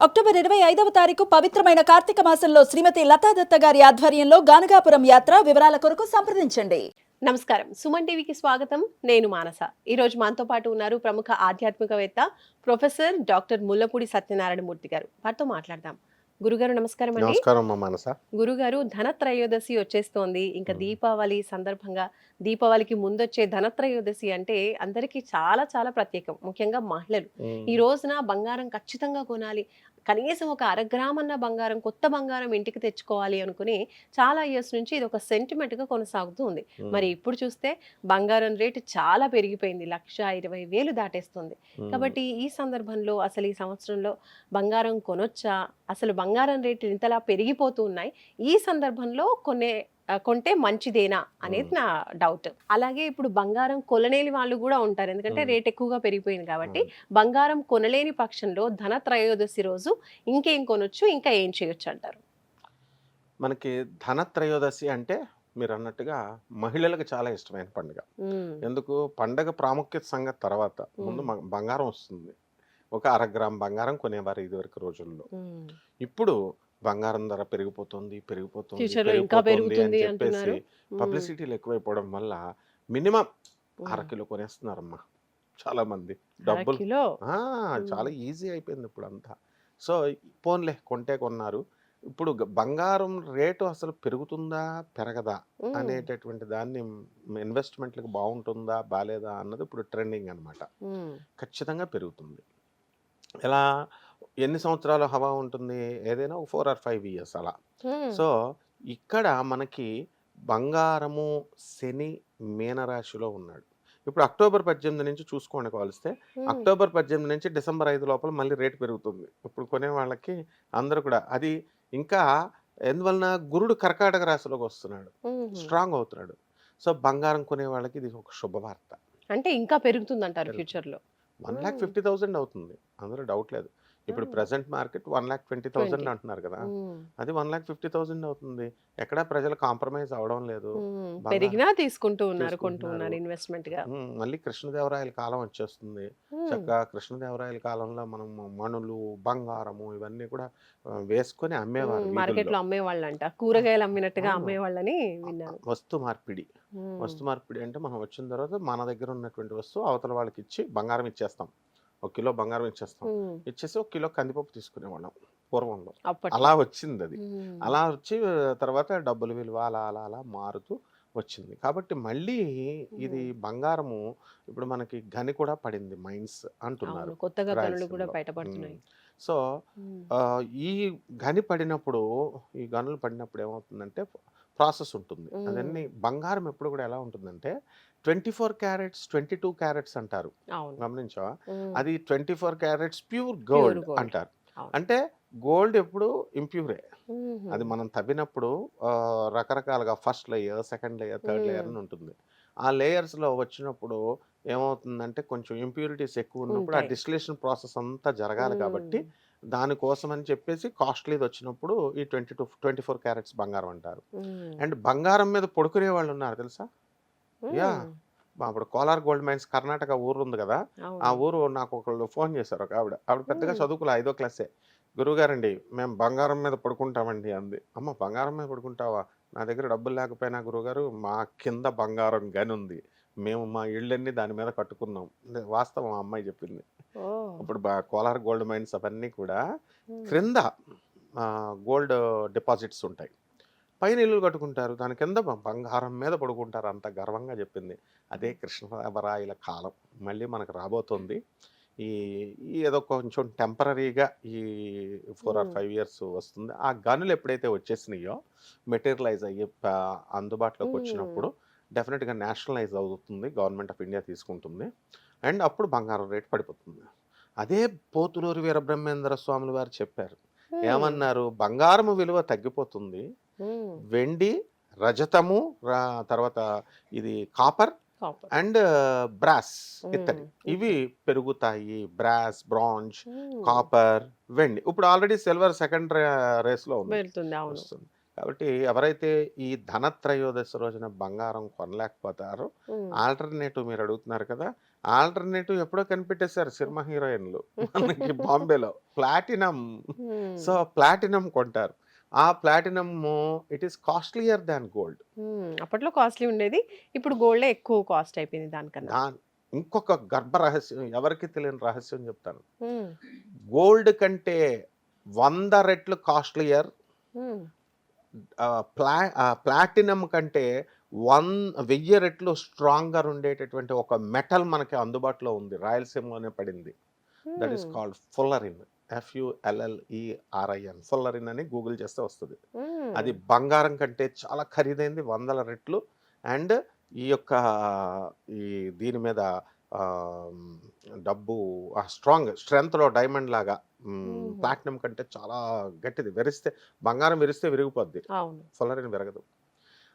October 25వ తారీఖు పవిత్రమైన కార్తీక మాసంలో శ్రీమతి లతాదత్త గారి ఆధ్వర్యంలో గానగాపురం యాత్ర. వివరాల కొరకు సంప్రదించండి. నమస్కారం, సుమన్ టీవీకి స్వాగతం. నేను మానస. ఈ రోజు మనతో పాటు ఉన్నారు ప్రముఖ ఆధ్యాత్మికవేత్త ప్రొఫెసర్ డాక్టర్ ముల్లపూడి సత్యనారాయణ మూర్తి గారు. వారితో మాట్లాడదాం. గురుగారు నమస్కారం అండి. నమస్కారం మానస. గురుగారు, ధనత్రయోదశి వచ్చేస్తోంది. ఇంకా దీపావళి సందర్భంగా దీపావళికి ముందొచ్చే ధనత్రయోదశి అంటే అందరికీ చాలా చాలా ప్రత్యేకం, ముఖ్యంగా మహిళలు. ఈ రోజున బంగారం ఖచ్చితంగా కొనాలి, కనీసం ఒక అరగ్రామన్న బంగారం, కొత్త బంగారం ఇంటికి తెచ్చుకోవాలి అనుకుని చాలా ఇయర్స్ నుంచి ఇది ఒక సెంటిమెంట్ గా కొనసాగుతూ ఉంది. మరి ఇప్పుడు చూస్తే బంగారం రేటు చాలా పెరిగిపోయింది, 1,20,000 దాటేస్తుంది. కాబట్టి ఈ సందర్భంలో అసలు ఈ సంవత్సరంలో బంగారం కొనొచ్చా, అసలు బంగారం రేటు ఇంతలా పెరిగిపోతూ ఉన్నాయి, ఈ సందర్భంలో కొంటే మంచిదేనా అనేది నా డౌట్. అలాగే ఇప్పుడు బంగారం కొనలేని వాళ్ళు కూడా ఉంటారు, ఎందుకంటే రేట్ ఎక్కువగా పెరిగిపోయింది కాబట్టి. బంగారం కొనలేని పక్షంలో ధనత్రయోదశి రోజు ఇంకేం కొనొచ్చు, ఇంకా ఏం చేయొచ్చు అంటారు? మనకి ధనత్రయోదశి అంటే మీరు అన్నట్టుగా మహిళలకు చాలా ఇష్టమైన పండుగ. ఎందుకు పండగ ప్రాముఖ్యత సంగతి తర్వాత ముందు బంగారం వస్తుంది. ఒక అరగ్రామ్ బంగారం కొనేవారు ఇదివరకు రోజుల్లో. ఇప్పుడు బంగారం ధర పెరిగిపోతుంది అని చెప్పేసి పబ్లిసిటీలు ఎక్కువైపోవడం వల్ల మినిమం అరకిలో కొనేస్తున్నారమ్మా చాలా మంది. డబ్బులు చాలా ఈజీ అయిపోయింది ఇప్పుడు అంతా. సో పోన్లే, కొంటే కొన్నారు. ఇప్పుడు బంగారం రేటు అసలు పెరుగుతుందా పెరగదా అనేటటువంటి దాన్ని, ఇన్వెస్ట్మెంట్లకు బాగుంటుందా బాలేదా అన్నది ఇప్పుడు ట్రెండింగ్ అనమాట. ఖచ్చితంగా పెరుగుతుంది. ఎలా, ఎన్ని సంవత్సరాల హవా ఉంటుంది, ఏదైనా 4 or 5 years అలా. సో ఇక్కడ మనకి బంగారము శని మీనరాశిలో ఉన్నాడు. ఇప్పుడు అక్టోబర్ 18 నుంచి చూసుకోండి కావలిస్తే, అక్టోబర్ 18 నుంచి డిసెంబర్ 5 లోపల మళ్ళీ రేటు పెరుగుతుంది. ఇప్పుడు కొనే వాళ్ళకి అందరూ కూడా అది ఇంకా ఎందువలన గురుడు కర్కాటక రాశిలోకి వస్తున్నాడు, స్ట్రాంగ్ అవుతున్నాడు. సో బంగారం కొనే వాళ్ళకి ఇది ఒక శుభవార్త. అంటే ఇంకా పెరుగుతుంది అంటారు ఫ్యూచర్ లో. 1,50,000 అవుతుంది, అందులో డౌట్ లేదు. ఇప్పుడు ప్రెసెంట్ మార్కెట్ 1,20,000 అంటున్నారు కదా, అది 1,50,000 అవుతుంది. ఎక్కడా ప్రజలు కాంప్రమైజ్ అవడం లేదు, పెరిగినా తీసుకుంటూ ఉన్నారు, కొంటూ ఉన్నారు ఇన్వెస్ట్మెంట్ గా. మళ్ళీ కృష్ణదేవరాయల కాలం వచ్చేస్తుంది. చక్కగా కృష్ణదేవరాయల కాలంలో మనం మణులు, బంగారము ఇవన్నీ కూడా వేసుకొని అమ్మేవారు, మార్కెట్ లో అమ్మేవాళ్ళంట, కూరగాయలు అమ్మినట్టుగా అమ్మేవాళ్ళని విన్నాను. వస్తు మార్పిడి అంటే మనం వచ్చిన తర్వాత మన దగ్గర ఉన్నటువంటి వస్తువు అవతల వాళ్ళకి ఇచ్చి బంగారం ఇచ్చేస్తాం. 1 కిలో బంగారం ఇచ్చేస్తాం, ఇచ్చేసి 1 కిలో కందిపప్పు తీసుకునేవాళ్ళం పూర్వంలో. అలా వచ్చింది అది. అలా వచ్చి తర్వాత డబ్బుల విలువ అలా అలా అలా మారుతూ వచ్చింది. కాబట్టి మళ్ళీ ఇది బంగారము ఇప్పుడు మనకి గని కూడా పడింది, మైన్స్ అంటున్నారు కొత్తగా గనులు కూడా బయటపడుతున్నాయి. సో ఈ గని పడినప్పుడు, ఈ గనులు పడినప్పుడు ఏమవుతుందంటే ప్రాసెస్ ఉంటుంది. అదన్నీ బంగారం ఎప్పుడు కూడా ఎలా ఉంటుందంటే 24 క్యారెట్స్ 22 క్యారెట్స్ అంటారు, గమనించావా? అది 24 క్యారెట్స్ ప్యూర్ గోల్డ్ అంటారు. అంటే గోల్డ్ ఎప్పుడు ఇంప్యూరే. అది మనం తవ్వినప్పుడు రకరకాలుగా first layer, second layer, third layer అని ఉంటుంది. ఆ లేయర్స్ లో వచ్చినప్పుడు ఏమవుతుందంటే కొంచెం ఇంప్యూరిటీస్ ఎక్కువ ఉన్నప్పుడు ఆ డిస్టిలేషన్ ప్రాసెస్ అంతా జరగాలి కాబట్టి దానికోసం అని చెప్పేసి కాస్ట్లీది వచ్చినప్పుడు ఈ 24 క్యారెట్స్ బంగారం అంటారు. అండ్ బంగారం మీద పడుకునే వాళ్ళు ఉన్నారు తెలుసా? యా, అప్పుడు కోలార్ గోల్డ్ మైన్స్ కర్ణాటక ఊరు ఉంది కదా, ఆ ఊరు నాకు ఒకళ్ళు ఫోన్ చేశారు. ఒక ఆవిడ పెద్దగా చదువుకులే, 5వ క్లాసే. గురువుగారండి మేము బంగారం మీద పడుకుంటామండి అంది. అమ్మ బంగారం మీద పడుకుంటావా? నా దగ్గర డబ్బులు లేకపోయినా గురువుగారు మా కింద బంగారం గని ఉంది, మేము మా ఇళ్ళన్నీ దాని మీద కట్టుకున్నాం. వాస్తవం ఆ అమ్మాయి చెప్పింది. ఇప్పుడు కోలార్ గోల్డ్ మైన్స్ అవన్నీ కూడా క్రింద గోల్డ్ డిపాజిట్స్ ఉంటాయి, పైన ఇల్లు కట్టుకుంటారు, దాని కింద బంగారం మీద పడుకుంటారు, అంత గర్వంగా చెప్పింది. అదే కృష్ణదేవరాయల కాలం మళ్ళీ మనకు రాబోతుంది. ఈ ఏదో కొంచెం టెంపరీగా ఈ 4 or 5 years వస్తుంది. ఆ గనులు ఎప్పుడైతే వచ్చేసినాయో, మెటీరియలైజ్ అయ్యి అందుబాటులోకి వచ్చినప్పుడు డెఫినెట్గా నేషనలైజ్ అవుతుంది, గవర్నమెంట్ ఆఫ్ ఇండియా తీసుకుంటుంది. అండ్ అప్పుడు బంగారం రేటు పడిపోతుంది. అదే పోతులూరి వీరబ్రహ్మేంద్ర స్వాములు వారు చెప్పారు. ఏమన్నారు? బంగారము విలువ తగ్గిపోతుంది, వెండి, రజతము, తర్వాత ఇది కాపర్ అండ్ బ్రాస్, ఇత్తడి, ఇవి పెరుగుతాయి. బ్రాస్, బ్రాంజ్, కాపర్, వెండి. ఇప్పుడు ఆల్రెడీ సిల్వర్ సెకండ్ రేస్ లో ఉంది. కాబట్టి ఎవరైతే ఈ ధనత్రయోదశి రోజున బంగారం కొనలేకపోతారో ఉమ్, ఆల్టర్నేటివ్ మీరు అడుగుతున్నారు కదా, ఆల్టర్నేటివ్ ఎప్పుడో కనిపెట్టేశారు సినిమా హీరోయిన్లు మనకి బాంబేలో ప్లాటినం. ఉమ్, సో ప్లాటినం కొంటారు. ఆ platinum it is costlier than gold. అప్పట్లో కాస్ట్లీ ఉండేది, ఇప్పుడు గోల్డ్ ఎక్కువ కాస్ట్ అయిపోయింది దానికన్నా. దా ఇంకొక గర్భ రహస్యం, ఎవరికి తెలియని రహస్యం చెప్తాను. ఉమ్, గోల్డ్ కంటే 100 రెట్లు కాస్ట్లియర్ ఉమ్, ప్లాటినం కంటే 1000 రెట్లు స్ట్రాంగర్ ఉండేటటువంటి ఒక మెటల్ మనకి అందుబాటులో ఉంది, రాయలసీమలోనే పడింది. That is um, called fullerene. FULLERIN, fullerene అని గూగుల్ చేస్తే వస్తుంది. ఉమ్, అది బంగారం కంటే చాలా ఖరీదైంది 100 రెట్లు. అండ్ ఈ యొక్క ఈ దీని మీద ఆ, డబ్బు స్ట్రెంగ్త్లో డైమండ్ లాగా ఉమ్, ప్లాటినం కంటే చాలా గట్టిది. విరిస్తే బంగారం విరిస్తే విరిగిపోద్ది, అవును. ఫుల్లరిన్ విరగదు.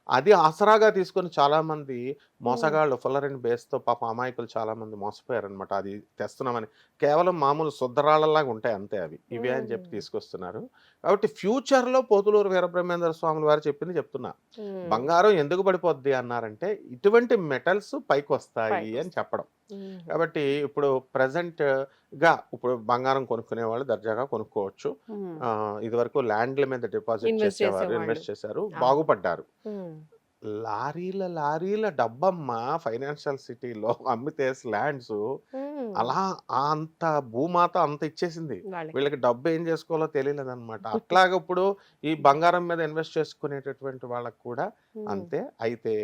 అది ఆసరాగా తీసుకొని చాలామంది ఉమ్, మోసగాళ్ళు ఫుల్లరిన్ బేస్తో పాపం అమాయకులు చాలామంది మోసపోయారనమాట. అది తెస్తున్నామని కేవలం మామూలు శుద్ధరాళ్ళలాగా ఉంటాయి అంతే, అవి ఇవే అని చెప్పి ఉమ్, తీసుకొస్తున్నారు. కాబట్టి ఫ్యూచర్లో పోతులూరు వీరబ్రహ్మేంద్ర స్వాములు వారు చెప్పింది చెప్తున్నా. ఉమ్, బంగారం ఎందుకు పడిపోద్ది అన్నారంటే ఇటువంటి మెటల్స్ పైకి వస్తాయి పైకి అని చెప్పడం. ఉమ్, కాబట్టి ఇప్పుడు ప్రజెంట్గా ఇప్పుడు బంగారం కొనుక్కునే వాళ్ళు దర్జాగా కొనుక్కోవచ్చు. ఉమ్, ఇదివరకు ల్యాండ్ల మీద డిపాజిట్ ఇన్వెస్ట్ చేసేవారు, చేసేవాళ్ళు. ఇన్వెస్ట్ చేశారు, అవును. బాగుపడ్డారు. ఉమ్, లారీల లారీల డబ్బమ్మ ఫైనాన్షియల్ సిటీలో అమ్మితే ల్యాండ్స్ ఉమ్, అలా అంత భూమాత అంత ఇచ్చేసింది. వాళ్ళకి. వీళ్ళకి డబ్బు ఏం చేసుకోవాలో తెలియలేదన్నమాట. అట్లాగే ఇప్పుడు ఈ బంగారం మీద ఇన్వెస్ట్ చేసుకునేటటువంటి వాళ్ళకి కూడా ఉమ్, అంతే. అయితే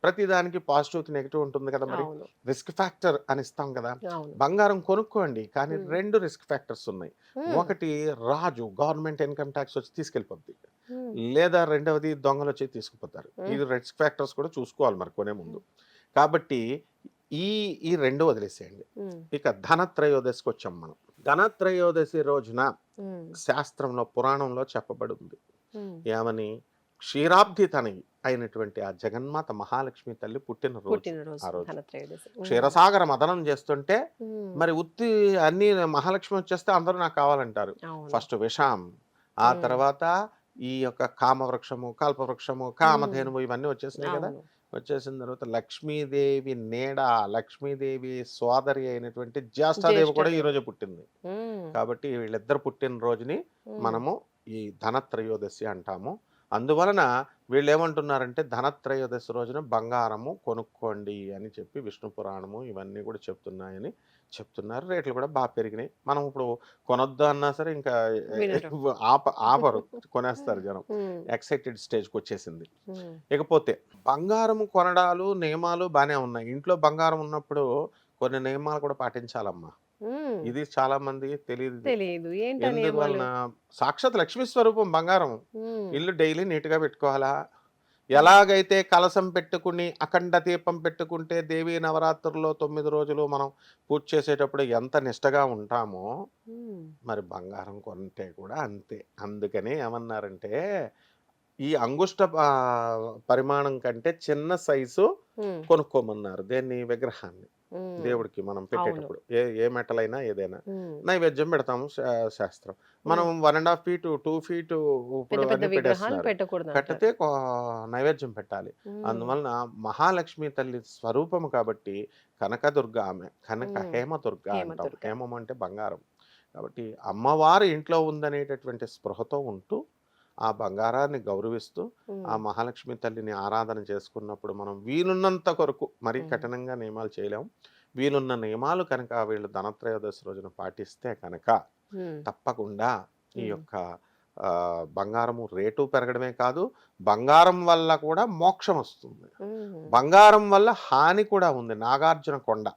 ప్రతిదానికి పాజిటివ్ నెగిటివ్ ఉంటుంది కదా మరి. అవును. రిస్క్ ఫ్యాక్టర్ అని ఇస్తాం కదా. అవును. బంగారం కొనుక్కోండి, కానీ ఉమ్, 2 రిస్క్ ఫ్యాక్టర్స్ ఉన్నాయి. ఉమ్, ఒకటి రాజు గవర్నమెంట్ ఇన్కమ్ ట్యాక్స్ వచ్చి తీసుకెళ్ళిపోద్ది, ఉమ్, లేదా రెండవది దొంగలు వచ్చి తీసుకుపోతారు. ఉమ్, ఇది రిస్క్ ఫ్యాక్టర్స్ కూడా చూసుకోవాలి మరి కొనే ముందు. కాబట్టి ఈ ఈ 2 వదిలేసేయండి. ఉమ్, ఇక ధనత్రయోదశికి వచ్చాం మనం. ధనత్రయోదశి రోజున ఉమ్, శాస్త్రంలో పురాణంలో చెప్పబడి ఉంది ఉమ్, ఏమని, క్షీరాబ్ది తనయి అయినటువంటి ఆ జగన్మాత మహాలక్ష్మి తల్లి పుట్టినరోజు. పుట్టినరోజు ఆ రోజు ధనత్రయోదశి. ఉమ్, క్షీరసాగర మదనం చేస్తుంటే ఉమ్, మరి ఉత్తి అన్ని మహాలక్ష్మి వచ్చేస్తే అందరూ నాకు కావాలంటారు. అవును. ఫస్ట్ విషాం, ఆ ఉమ్, తర్వాత ఈ యొక్క కామవృక్షము, కల్పవృక్షము, ఉమ్, కామధేనువు ఇవన్నీ వచ్చేసినాయి కదా. అవును. వచ్చేసిన తర్వాత లక్ష్మీదేవి నీడ, లక్ష్మీదేవి సోదరి అయినటువంటి జ్యేష్ఠాదేవి కూడా ఈ జ్యేష్ఠాదేవి. రోజు పుట్టింది. ఉమ్, కాబట్టి వీళ్ళిద్దరు పుట్టినరోజుని ఉమ్, మనము ఈ ధనత్రయోదశి అంటాము. అందువలన వీళ్ళు ఏమంటున్నారంటే ధనత్రయోదశి రోజున బంగారము కొనుక్కోండి అని చెప్పి విష్ణు పురాణము ఇవన్నీ కూడా చెప్తున్నాయని చెప్తున్నారు. రేట్లు కూడా బాగా పెరిగినాయి. మనం ఇప్పుడు కొనొద్దు అన్నా సరే ఇంకా వినరు. ఆపరు, కొనేస్తారు జనం. ఉమ్, ఎక్సైటెడ్ స్టేజ్కి వచ్చేసింది. ఉమ్, ఇకపోతే బంగారం కొనడాలు నియమాలు బాగానే ఉన్నాయి. ఇంట్లో బంగారం ఉన్నప్పుడు కొన్ని నియమాలు కూడా పాటించాలమ్మా. ఉమ్, ఇది చాలా మంది తెలియదు. తెలియదు ఏంటా నియమాలు. ఎందువలన సాక్షాత్ లక్ష్మీ స్వరూపం బంగారం. ఉమ్, ఇల్లు డైలీ నీట్గా పెట్టుకోవాలా. ఎలాగైతే కలశం పెట్టుకుని అఖండ దీపం పెట్టుకుంటే దేవీ నవరాత్రుల్లో 9 రోజులు మనం పూజ చేసేటప్పుడు ఎంత నిష్టగా ఉంటామో, ఉమ్, మరి బంగారం కొంటే కూడా అంతే. అందుకని ఏమన్నారంటే ఈ అంగుష్ట పరిమాణం కంటే చిన్న సైజు ఉమ్, కొనుక్కోమన్నారు. దేన్ని, విగ్రహాన్ని. ఉమ్, దేవుడికి మనం అవును. పెట్టేటప్పుడు ఏ మెటల్ అయినా ఏదైనా ఉమ్, నైవేద్యం పెడతాము. శాస్త్రం మనం ఉమ్, 1.5 feet 2 feet ఇప్పుడు పెద్ద పెద్ద అన్ని విగ్రహాలు పెట్టేస్తున్నారు. పెట్టకూడదు అంటారు. పెట్టితే నైవేద్యం పెట్టాలి. ఉమ్, అందువలన మహాలక్ష్మి తల్లి స్వరూపము కాబట్టి కనకదుర్గ ఆమె, కనక ఉమ్, హేమదుర్గ అంటాం. హేమదుర్గ. హేమం అంటే బంగారం. కాబట్టి అమ్మవారు ఇంట్లో ఉందనేటటువంటి స్పృహతో ఉంటూ ఆ బంగారాన్ని గౌరవిస్తూ ఆ ఉమ్, మహాలక్ష్మి తల్లిని ఆరాధన చేసుకున్నప్పుడు మనం వీలున్నంత కొరకు, మరీ ఉమ్, కఠినంగా నియమాలు చేయలేం, వీలున్న నియమాలు కనుక వీళ్ళు ధనత్రయోదశి రోజున పాటిస్తే కనుక ఉమ్, తప్పకుండా ఈ ఉమ్, యొక్క బంగారము రేటు పెరగడమే కాదు, బంగారం వల్ల కూడా మోక్షం వస్తుంది. ఉమ్, బంగారం వల్ల హాని కూడా ఉంది. నాగార్జున కొండ,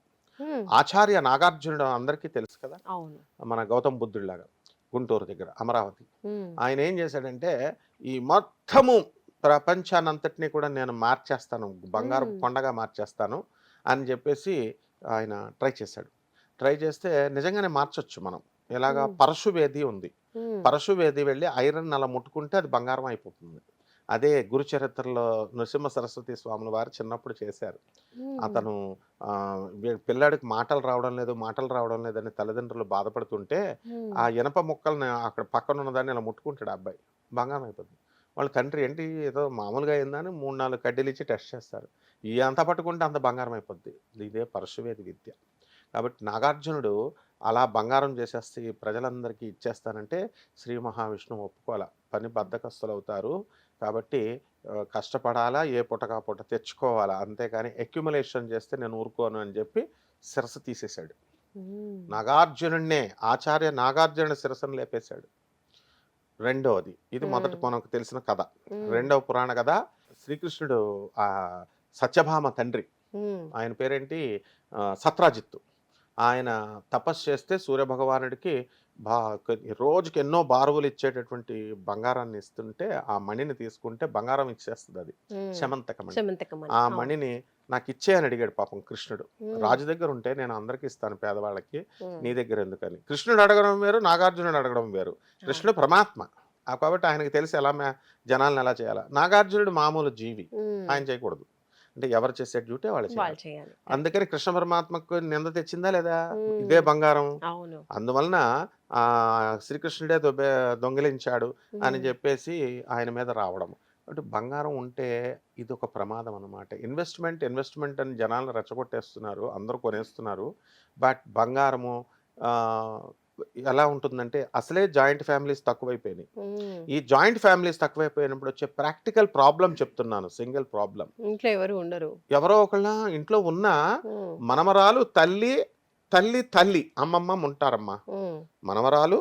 ఉమ్, ఆచార్య నాగార్జునుడు అందరికీ తెలుసు కదా, అవును. మన గౌతమ్ బుద్ధుడిలాగా, గుంటూరు దగ్గర అమరావతి. ఉమ్, ఆయన ఏం చేశాడంటే ఈ మొత్తము ప్రపంచాన్నంతటినీ కూడా నేను మార్చేస్తాను, బంగారం ఉమ్, కొండగా మార్చేస్తాను అని చెప్పేసి ఆయన ట్రై చేశాడు. ట్రై చేస్తే నిజంగానే మార్చొచ్చు మనం. ఎలాగా, ఉమ్, పరశువేది ఉంది. ఉమ్, పరశువేది వెళ్ళి ఐరన్ అలా ముట్టుకుంటే అది బంగారం అయిపోతుంది. అదే గురు చరిత్రలో నృసింహ సరస్వతి స్వాముల వారు చిన్నప్పుడు చేశారు. ఉమ్, అతను పిల్లాడికి మాటలు రావడం లేదని తల్లిదండ్రులు బాధపడుతుంటే ఉమ్, ఆ ఇనప ముక్కల్ని అక్కడ పక్కన ఉన్నదాన్ని ఇలా ముట్టుకుంటాడు ఆ అబ్బాయి, బంగారం అయిపోతుంది. వాళ్ళ తండ్రి ఏంటి ఏదో మామూలుగా అయిందని 3, 4 కడ్డీలు ఇచ్చి టెస్ట్ చేస్తారు. ఎంత పట్టుకుంటే అంత బంగారం అయిపోద్ది. ఇదే పరశువేది విద్య. కాబట్టి నాగార్జునుడు అలా బంగారం చేసేసి ప్రజలందరికీ ఇచ్చేస్తానంటే శ్రీ మహావిష్ణువు ఒప్పుకోల. పని బద్ధకస్తులవుతారు. కాబట్టి కష్టపడాలా, ఏ పూటకా పూట తెచ్చుకోవాలా. అంతేగాని అక్యుములేషన్ చేస్తే నేను ఊరుకోను అని చెప్పి శిరస్సు తీసేశాడు. నాగార్జునుడినే ఆచార్య నాగార్జునుడి శిరస్సును లేపేశాడు. రెండవది ఇది మొదటి మనకు తెలిసిన కథ. రెండవ పురాణ కథ శ్రీకృష్ణుడు ఆ సత్యభామ తండ్రి, ఆయన పేరేంటి సత్రాజిత్తు. ఆయన తపస్సు చేస్తే సూర్యభగవానుడికి రోజుకి ఎన్నో బారువులు ఇచ్చేటటువంటి బంగారాన్ని ఇస్తుంటే ఆ మణిని తీసుకుంటే బంగారం ఇచ్చేస్తుంది అది శమంతకమణి. ఆ మణిని నాకు ఇచ్చే అని అడిగాడు పాపం కృష్ణుడు. రాజు దగ్గర ఉంటే నేను అందరికి ఇస్తాను పేదవాళ్ళకి, నీ దగ్గర ఎందుకని. కృష్ణుడు అడగడం వేరు, నాగార్జునుడు అడగడం వేరు. కృష్ణుడు పరమాత్మ కాబట్టి ఆయనకి తెలిసి ఎలా జనాలను ఎలా చేయాలా. నాగార్జునుడు మామూలు జీవి, ఆయన చేయకూడదు. అంటే ఎవరు చేసే డ్యూటీ వాళ్ళు చేయాలి. అందుకని కృష్ణ పరమాత్మకు నింద తెచ్చిందా లేదా, ఇదే బంగారం. అందువలన శ్రీకృష్ణుడే దొంగిలించాడు అని చెప్పేసి ఆయన మీద రావడం. అంటే బంగారం ఉంటే ఇది ఒక ప్రమాదం అన్నమాట. ఇన్వెస్ట్మెంట్ అని జనాలను రెచ్చగొట్టేస్తున్నారు, అందరూ కొనేస్తున్నారు. బట్ బంగారము ఎలా ఉంటుందంటే అసలే జాయింట్ ఫ్యామిలీస్ తక్కువైపోయినాయి. ఈ జాయింట్ ఫ్యామిలీస్ తక్కువైపోయినప్పుడు వచ్చే ప్రాక్టికల్ ప్రాబ్లం చెప్తున్నాను. సింగిల్ ప్రాబ్లం, ఇంట్లో ఎవరు ఉండరు, ఎవరో ఒకళ్ళ ఇంట్లో ఉన్న మనమరాలు తల్లి తల్లి తల్లి అమ్మమ్మ ఉంటారమ్మా. మనమరాలు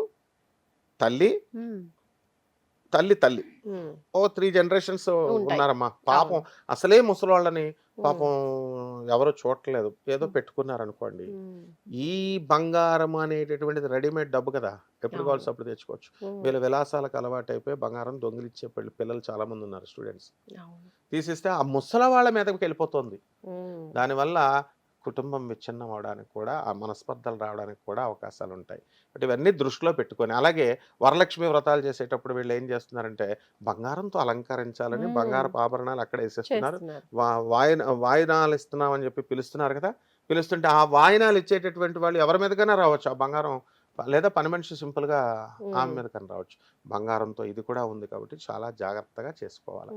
తల్లి తల్లి తల్లి 3 generations ఉన్నారమ్మా. పాపం అసలే ముసలోళ్ళని పాపం ఎవరు చూడట్లేదు, ఏదో పెట్టుకున్నారనుకోండి. ఈ బంగారం అనేటటువంటిది రెడీమేడ్ డబ్బు కదా, ఎప్పుడు కావాల్సి అప్పుడు తెచ్చుకోవచ్చు. వీళ్ళ విలాసాలకు అలవాటు అయిపోయి బంగారం దొంగిలిచ్చే పిల్లలు చాలా మంది ఉన్నారు, స్టూడెంట్స్. తీసిస్తే ఆ ముసల వాళ్ళ మీదకి వెళ్ళిపోతుంది. దానివల్ల కుటుంబం విచ్ఛిన్నం అవడానికి కూడా, ఆ మనస్పర్ధలు రావడానికి కూడా అవకాశాలు ఉంటాయి. బట్ ఇవన్నీ దృష్టిలో పెట్టుకొని, అలాగే వరలక్ష్మి వ్రతాలు చేసేటప్పుడు వీళ్ళు ఏం చేస్తున్నారంటే బంగారంతో అలంకరించాలని బంగారపు ఆభరణాలు అక్కడ వేసేస్తున్నారు. వాయినాలు ఇస్తున్నామని చెప్పి పిలుస్తున్నారు కదా. పిలుస్తుంటే ఆ వాయినాలు ఇచ్చేటటువంటి వాళ్ళు ఎవరి మీదకైనా రావచ్చు ఆ బంగారం, లేదా పని మనిషి సింపుల్గా ఆమె మీదకైనా రావచ్చు. బంగారంతో ఇది కూడా ఉంది కాబట్టి చాలా జాగ్రత్తగా చేసుకోవాలి.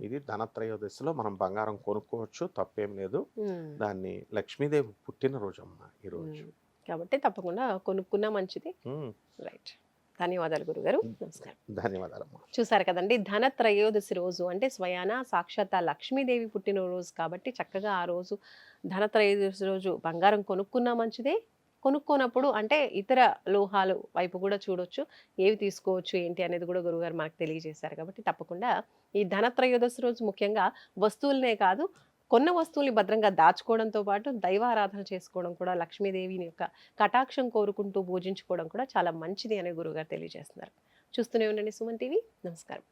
ఇది ధనత్రయోదశిలో మనం బంగారం కొనుక్కోవచ్చు, తప్పేం లేదు. దాన్ని లక్ష్మీదేవి పుట్టినరోజు అమ్మ ఈరోజు, కాబట్టి తప్పకుండా కొనుక్కున్నా మంచిది. రైట్, ధన్యవాదాలు గురుగారు. నమస్కారం. ధన్యవాదాలమ్మా. చూసారు కదండి, ధనత్రయోదశి రోజు అంటే స్వయాన సాక్షాత్ లక్ష్మీదేవి పుట్టినరోజు కాబట్టి చక్కగా ఆ రోజు ధనత్రయోదశి రోజు బంగారం కొనుక్కున్నా మంచిదే. కొనుక్కోనప్పుడు అంటే ఇతర లోహాలు వైపు కూడా చూడొచ్చు, ఏవి తీసుకోవచ్చు ఏంటి అనేది కూడా గురుగారు మనకు తెలియజేశారు. కాబట్టి తప్పకుండా ఈ ధనత్రయోదశి రోజు ముఖ్యంగా వస్తువులనే కాదు, కొన్న వస్తువుల్ని భద్రంగా దాచుకోవడంతో పాటు దైవారాధన చేసుకోవడం కూడా, లక్ష్మీదేవిని యొక్క కటాక్షం కోరుకుంటూ పూజించుకోవడం కూడా చాలా మంచిది అని గురుగారు తెలియజేస్తున్నారు. చూస్తూనే ఉండండి సుమన్ టీవీ. నమస్కారం.